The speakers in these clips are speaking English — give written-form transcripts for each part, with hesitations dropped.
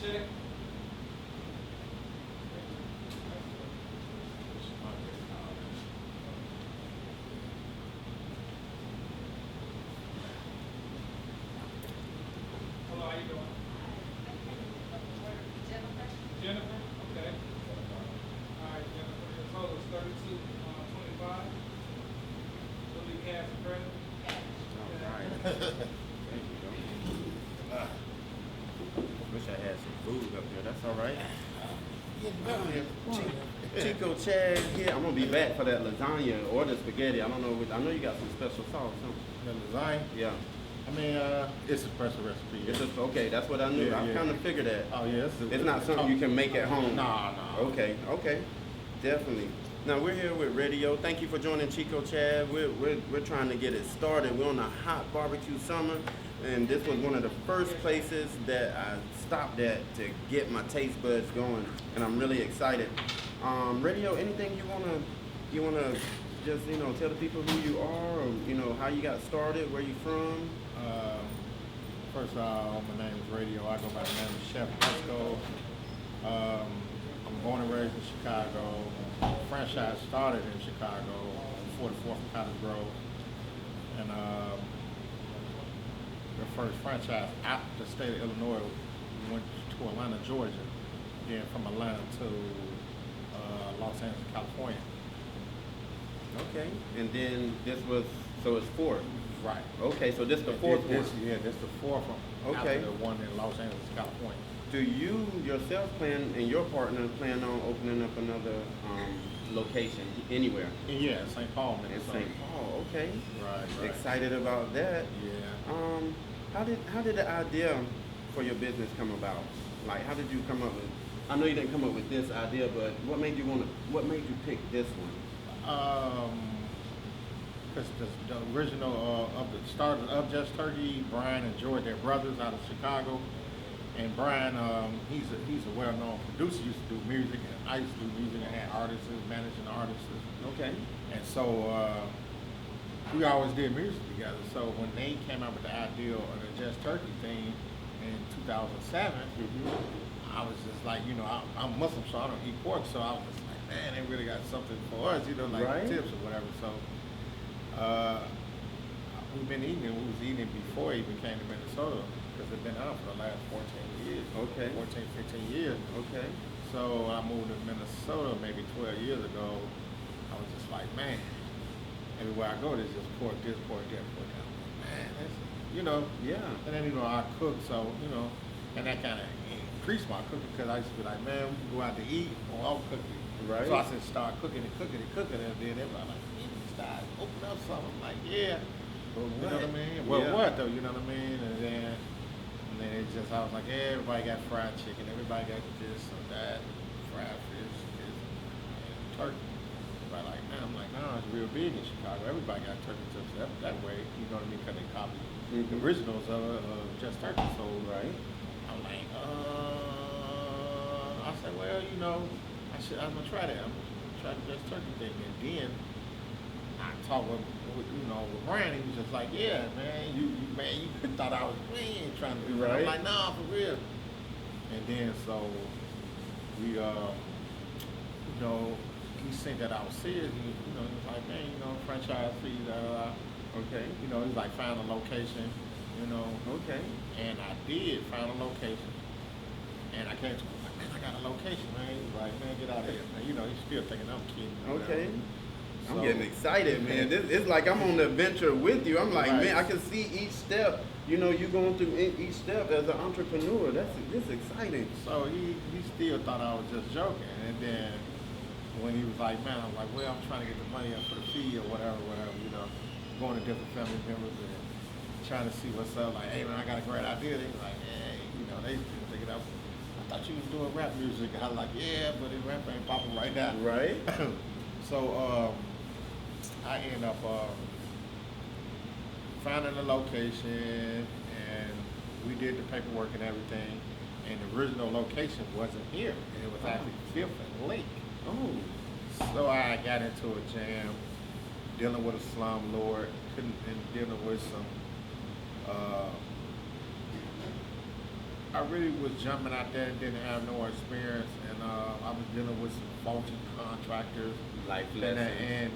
Check. Hello, how you doing? Jennifer? Okay. All right, Jennifer, your total is 32.25. Will be cash or credit? Thank you. Wish I had some food up there. That's all right. Chico Chad here. I'm gonna be back for that lasagna or the spaghetti. I don't know. I know you got some special sauce. The lasagna? Yeah. I mean, it's a special recipe. It's just okay. That's what I knew. Yeah, I yeah. kind of figured that. Oh yeah, It's not something you can make at home. Nah. Okay. Definitely. Now we're here with Radio. Thank you for joining Chico Chad. We're trying to get it started. We're on a hot barbecue summer, and this was one of the first places that I stopped at to get my taste buds going, and I'm really excited. Radio, anything you wanna just tell the people who you are, or how you got started, where you from? First of all, my name is Radio. I go by the name of Chef Frisco. I'm born and raised in Chicago. Franchise started in Chicago, 44th and Cottage Grove, and the first franchise out the state of Illinois went to Atlanta, Georgia. Then from Atlanta to Los Angeles, California. Okay, and then so it's fourth. Right. Okay, so this the fourth one. This the fourth one. Okay. After the one in Los Angeles, California. Do you yourself plan and your partner plan on opening up another location anywhere? Yeah, St. Paul, In Minnesota. St. Paul, okay. Right. Excited about that. Yeah. How did the idea for your business come about? Like, how did you come up with? I know you didn't come up with this idea, but what made you pick this one? Because the original of the start of Just Turkey, Brian and George, they're brothers out of Chicago. And Brian, he's a well-known producer. Used to do music, and I used to do music and had artists, managing artists. Okay. And so we always did music together. So when they came out with the idea of the Just Turkey thing in 2007, I was just like, I'm Muslim, so I don't eat pork. So I was just like, man, they really got something for us, like right. tips or whatever. So we've been eating it. We was eating it before it even came to Minnesota, because it's been out for the last 14 years. Okay. 14, 15 years. Okay. So I moved to Minnesota maybe 12 years ago. I was just like, man, everywhere I go, there's just pork this, pork that, pork that. I'm like, man, that's, Yeah. And then, I cook, so, and that kind of increased my cooking, because I used to be like, man, we can go out to eat, or I'll cook it. Right. So I said, start cooking, and then everybody like, you need to start open up something. I'm like, yeah. You know what I mean? Well, Yeah. what though? You know what I mean? And then it just, I was like, everybody got fried chicken, everybody got this or that, fried fish, this, and turkey. Everybody like, man, I'm like, no, it's real big in Chicago. Everybody got turkey tips that way. You know what I mean? Because they copied the originals of Just Turkey. So Right. I'm like, I said, well, I'm gonna try that. I'm gonna try the Just Turkey thing. And then I talked with Brian. He was just like, yeah, man, you thought I was trying to do that. Right. I'm like, nah, for real. And then so we, he said that I was serious. He was like, man, franchise fee, Okay. he's like, find a location, Okay. and I did find a location. And I came to him, like, man, I got a location, man. He was like, man, get out of here, man. He's still thinking I'm kidding. Okay. I'm So- getting excited, man. It's like I'm on the adventure with you. I'm like, Right. man, I can see each step. You going through each step as an entrepreneur. This is exciting. So he still thought I was just joking. And then when he was like, man, I'm like, well, I'm trying to get the money up for the fee or whatever, going to different family members and trying to see what's up. Like, hey, man, I got a great idea. They was like, hey, they still thinking I thought you was doing rap music. I was like, yeah, but the rap ain't popping right now. Right. So I end up finding a location, and we did the paperwork and everything. And the original location wasn't here. It was actually Fifth and Lake. Oh. So I got into a jam, dealing with a slumlord, and dealing with some I really was jumping out there and didn't have no experience, and I was dealing with some faulty contractors. Life And, lessons. and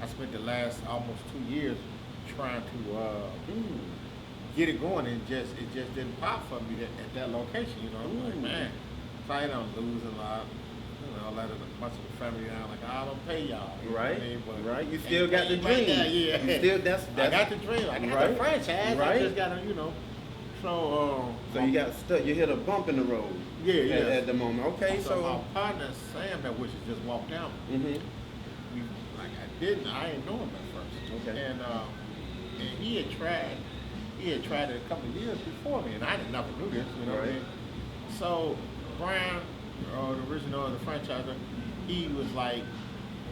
I spent the last almost 2 years trying to get it going, and it just didn't pop for me at that location. You know, I'm like, man, so I ended up losing a lot. You know, letting a bunch of the family down. Like, I don't pay y'all. You know what I mean? But Right. You still got the right dream. now, yeah. You still that's I got the dream. I got right. the franchise. Right. I just gotta, you know. So. So you got stuck. You hit a bump in the road. Yeah, At the moment. Okay. So my partner Sam, that wishes just walked down. Mhm. I didn't know him at first. Okay. And he had tried it a couple of years before me, and I didn't never knew this, you know what I Right. mean? So Brian, the original, the franchiser, he was like,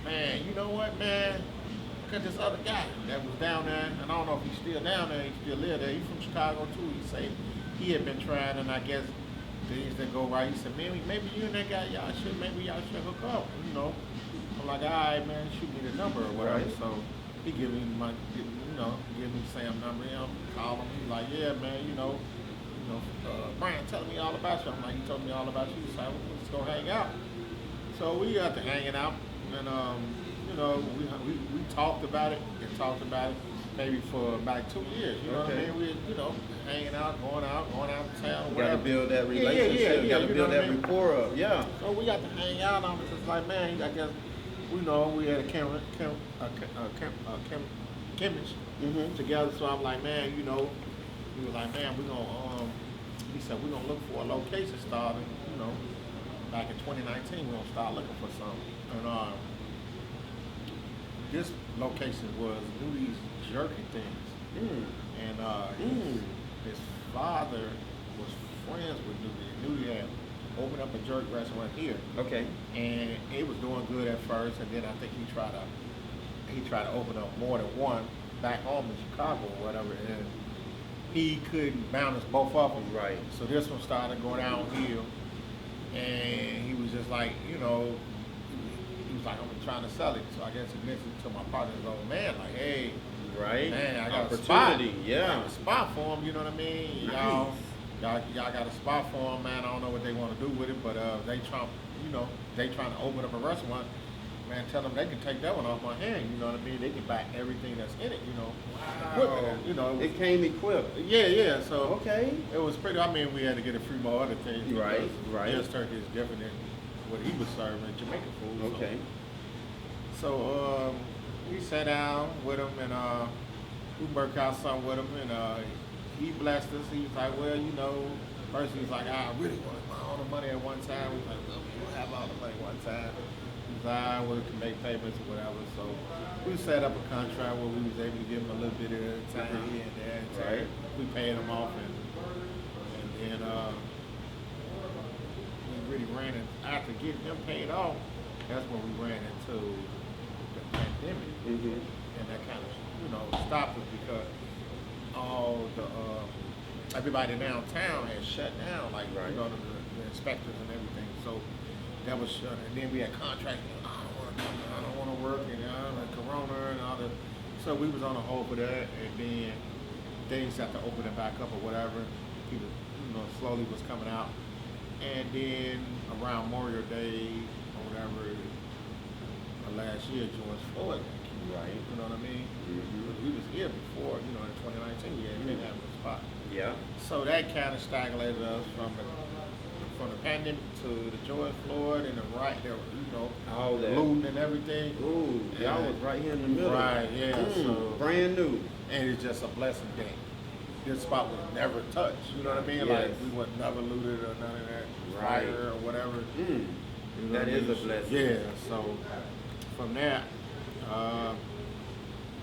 man, you know what, man? Got this other guy that was down there, and I don't know if he's still down there, he still live there. He's from Chicago too. He said he had been trying, and I guess things didn't go right. He said, man, maybe you and that guy, y'all should hook up, you know. I'm like, all right, man, shoot me the number or whatever. Right. So he give me Sam's number. You know, call him. He's like, yeah, man, Brian telling me all about you. I'm like, he told me all about you. So let's go hang out. So we got to hanging out, and we talked about it and talked about it maybe for about 2 years. You know what I Okay. mean? We hanging out, going out of town. You got to whatever. build that relationship. You got to you build know what that I mean? rapport up. Yeah. So we got to hang out, and I was just like, man, I guess, we had a chemist Mhm. together. So I'm like, man, he was like, man, he said, we're gonna look for a location starting, back in 2019, we're gonna start looking for something. And this location was Nudie's Jerky Things. Mm. And his father was friends with Nudie. Nudie had opened up a jerk restaurant here. Okay. And it was doing good at first, and then I think he tried to open up more than one back home in Chicago or whatever, and he couldn't balance both of them. Right. So this one started going downhill, and he was just like, he was like, I'm trying to sell it. So I guess he mentioned to my partner's old man, like, hey, Right. man, I got Opportunity. a spot. Yeah. I got a spot for him, you know what I mean? Nice. Y'all got a spot for them, man. I don't know what they want to do with it, but they trying to open up a restaurant. Man, tell them they can take that one off my hand. You know what I mean? They can buy everything that's in it. Wow. It came equipped. Yeah. So Okay. it was pretty. I mean, we had to get a few more other things. Right, right. His turkey is different than what he was serving Jamaican food. Okay. So we sat down with him, and we worked out something with him, and he blessed us. He was like, well, first he was like, I really want all the money at one time. We was like, well, we don't have all the money at one time. He was like, we can make payments or whatever. So we set up a contract where we was able to give him a little bit at a time here and there. Right. We paid him off, and then we really ran it. After getting him paid off, that's when we ran into the pandemic. Mhm. And that kind of, stopped us because all the everybody downtown had shut down, like Right. the inspectors and everything. So that was shut. And then we had contracts. I don't want to work, and like Corona and all the. So we was on a hold for that, and then things had to open it back up or whatever. People, slowly was coming out, and then around Memorial Day or whatever, last year, George Floyd. Right. You know what I mean? Mhm. We was here before, in 2019, we had been having a spot. Yeah. So that kind of stagnated us from the pandemic to the George Floyd and the right there, All that. looting and everything. Ooh, y'all was right here in the middle. Right, yeah. So Brand new. and it's just a blessing that this spot was never touched. You know what I mean? Yes. Like we would never looted or none of that Right. fire or whatever. Mm. You know That what I is mean? a blessing. Yeah. So from that,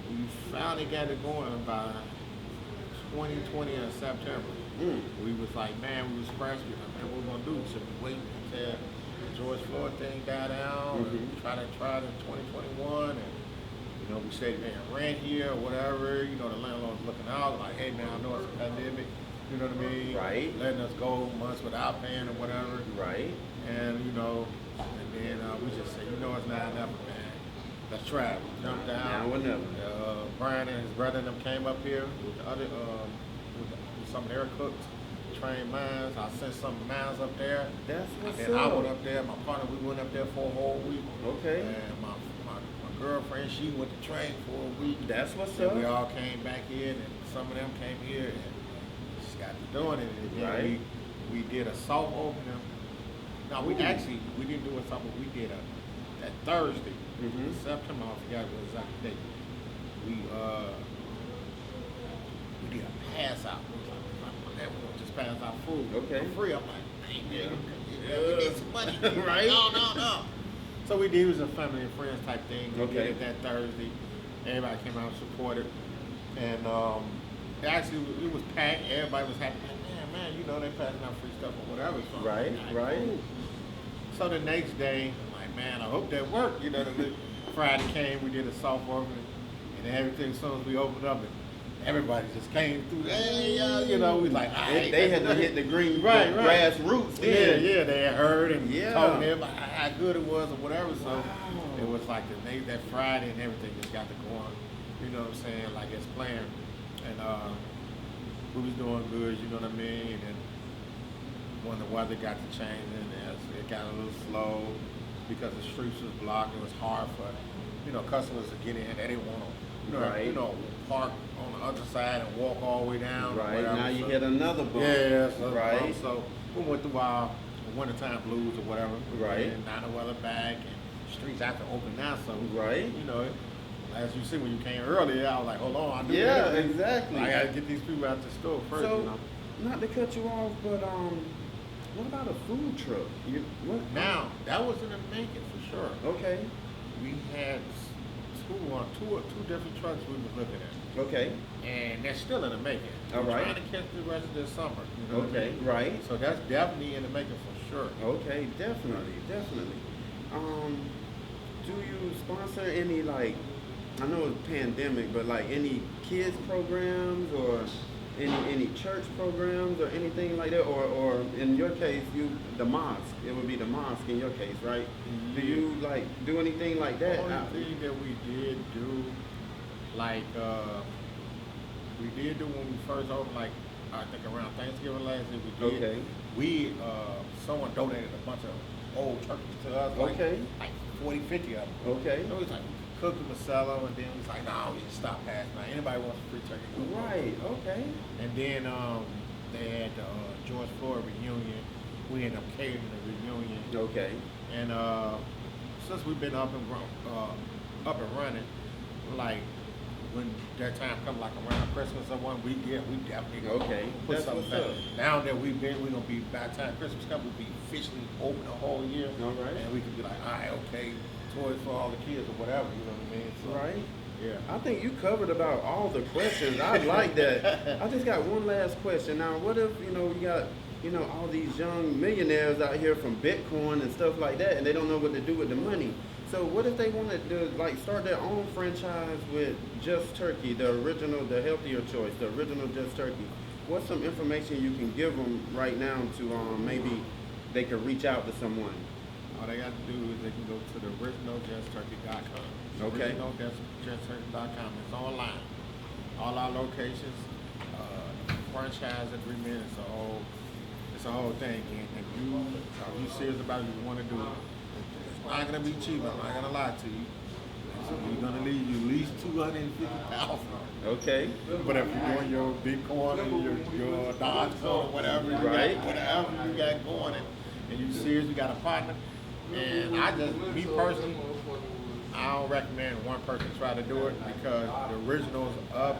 we finally got it going by 2020 in September. Mm. We was like, man, we was pressed. We was like, man, what we gonna do? Should we wait until the George Floyd thing die down and try it in 2021? And we stayed paying rent here or whatever. The landlord's looking out like, hey man, I know it's a pandemic. You know what I mean? Right. Letting us go months without paying or whatever. Right. And and then we just said, it's not enough, man. Let's try it. We jumped down. Now or never. Brian and his brother and them came up here with the other with some of their cooks, train mines. I sent some of mines up there. That's what's And then I went up. up there. My partner, we went up there for a whole week. Okay. And my girlfriend, she went to train for a week. That's what's And up. we all came back in, and some of them came here, and just got to doing it. And then Right. we did a soft opening. No, we didn't do a soft, but we did that Thursday, Mhm. September. I forgot what exact date. We did a pass out. We was like, man, we gonna just pass out food Okay. for free. I'm like, hey man, we need some money. Right. No. So we did, it was a family and friends type thing. We Okay. did it that Thursday. Everybody came out and supported. And actually it was packed. Everybody was happy. Like, man, you know, they passing out free stuff or whatever. So Right, I'm like, right. cool. So the next day, I'm like, man, I hope that worked. You know, Friday came, we did a soft opening, and everything, as soon as we opened up, everybody just came through. Hey, you know, we like, all right, They had to hit the green Right. grassroots Yeah, then. they had heard and Yeah. told them how good it was or whatever. So Wow. it was like that Friday and everything just got to go on. You know what I'm saying? Like it's planned. And we was doing good, you know what I mean? And when the weather got to changing, it got a little slow because the streets was blocked. It was hard for, customers to get in. They didn't want to, Right. park on the other side and walk all the way down. or Right, whatever. now you So- hit another bump. yeah, so, Right. so we went through our wintertime blues or whatever. Right. And now the weather back and streets have to open now. So, Right. as you see when you came earlier, I was like, hold on, I do Yeah, everything. exactly. I got to get these people out the store first, So, not to cut you off, but what about a food truck? Now, that was in the making for sure. Okay, We had two different trucks we was looking at. okay, And they're still in the making. All We're right. trying to catch the rest of this summer. You know what I okay, mean? right. So that's definitely in the making for sure. Okay, definitely. Do you sponsor any, like, I know it's pandemic, but like any kids programs or any church programs or anything like that, or in your case, the mosque. It would be the mosque in your case, right? Do you like do anything like that? The only thing that we did do, like, we did do when we first opened, like, I think around Thanksgiving last year, we did. Okay. We, someone donated a bunch of old turkeys to us, like, Okay. like 40, 50 of them. Okay. So it was like, cook them and sell them, and then we was like, no, we just stop passing. Now, anybody wants a free turkey? go. Right. Okay. And then they had the George Floyd reunion. We ended up catering the reunion. Okay. And since we've been up and running, like when that time comes, like around Christmas or one week, we definitely gonna Okay, put that's something what's back. up. Now that we're gonna be by the time Christmas comes, we'll be officially open the whole year. All right. And we can be like, all right, okay, toys for all the kids or whatever. You know what I mean? So, Right. Yeah. I think you covered about all the questions. I like that. I just got one last question. Now, what if, you got, all these young millionaires out here from Bitcoin and stuff like that, and they don't know what to do with the money. So what if they wanted to, like, start their own franchise with Just Turkey, the original, the healthier choice, the original Just Turkey? What's some information you can give them right now to maybe they could reach out to someone? All they got to do is they can go to the originalJustTurkey.com. Okay. OriginalJustTurkey.com. It's online. All our locations, franchise agreement. It's a whole thing. And if you serious about it, you want to do it. It's not gonna be cheap. I'm not gonna lie to you. So we're gonna need you at least $250,000. Okay. But if you're doing your Bitcoin or your Dogecoin or whatever, Right. whatever you got going, and you serious, you got a partner. And me personally, I don't recommend one person try to do it because the originals of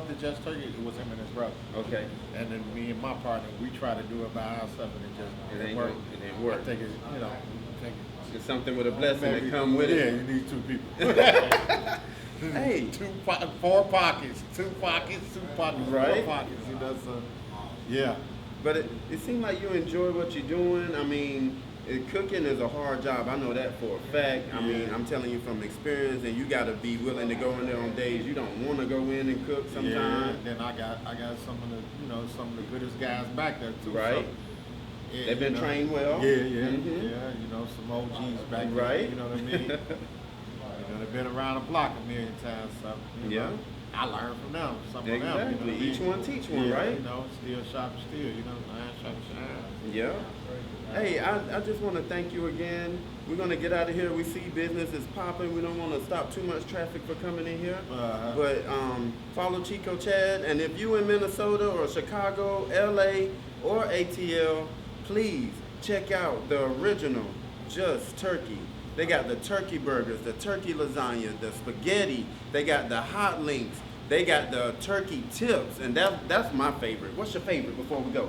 the Just Turkey, it was him and his brother. Okay. And then me and my partner, we try to do it by ourselves, and it It ain't work. work- it ain't work. I think it's, It's something with a blessing that come with yeah, it. you need two people. Hey. Four pockets, two pockets, Right. four pockets. So, yeah. But it seems like you enjoy what you're doing. I mean, cooking is a hard job. I know that for a fact. I mean, I'm telling you from experience, and you got to be willing to go in there on days you don't want to go in and cook Yeah, sometimes. then I got some of the goodest guys back there too. Right. So, yeah, They've been trained well. Yeah, Mhm. yeah. Some OGs back there. Right. You know what I mean? They've been around the block a million times. So, Yeah. I learned from them. Some of them, you know Exactly. what I mean? Each one teach one, Yeah, right? You know, still sharp still, you know, iron sharp shine. Yeah. Hey, I just want to thank you again. We're going to get out of here. We see business is popping. We don't want to stop too much traffic for coming in here. But follow Chico Chad. And if you in Minnesota or Chicago, LA, or ATL, please check out the original Just Turkey. They got the turkey burgers, the turkey lasagna, the spaghetti. They got the hot links. They got the turkey tips, and that's my favorite. What's your favorite before we go?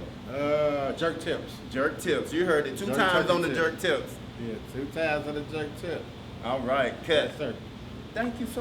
Jerk tips. Jerk tips. You heard it two Jerk times turkey on the tip. jerk tips. Yeah, 2 times on the jerk tip. All right, cut. Yes, sir. Thank you so